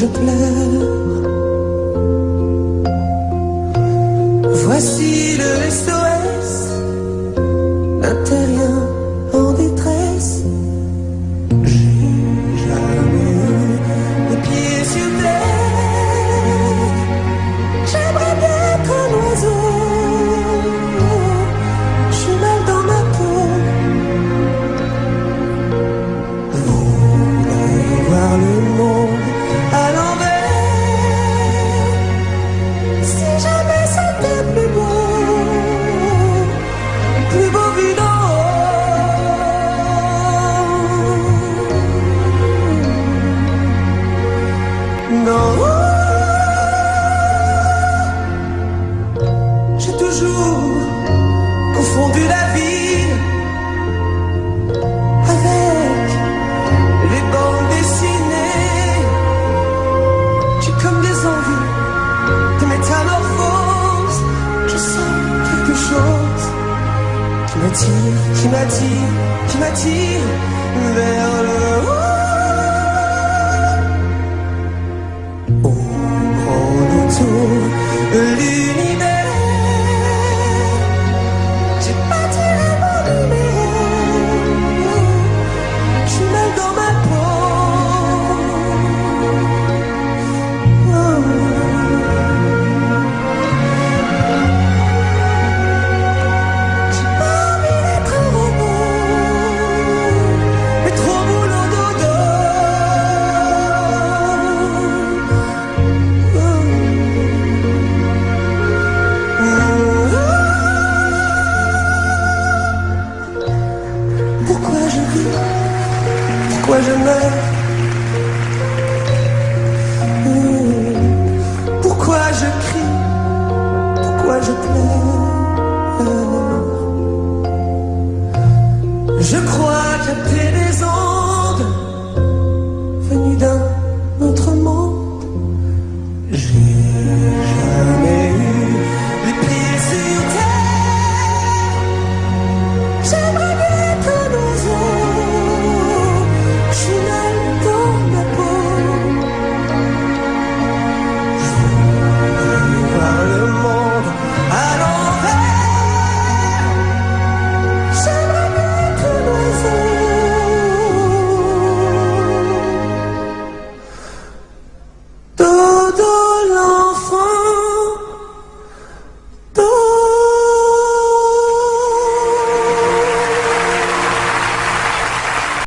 je pleure. Voici le SOS d'un terrien en détresse. J'ai jamais eu les pieds sur terre. J'aimerais bien être un oiseau. Je suis mal dans ma peau. Voudrais voir le monde à l'envers. Si jamais c'était plus beau vu d'en haut. Non, j'ai toujours confondu la vie avec les bandes dessinées. J'ai comme des envies de métamorphose. Je sens quelque chose qui m'attire vers le haut. On prend le tour,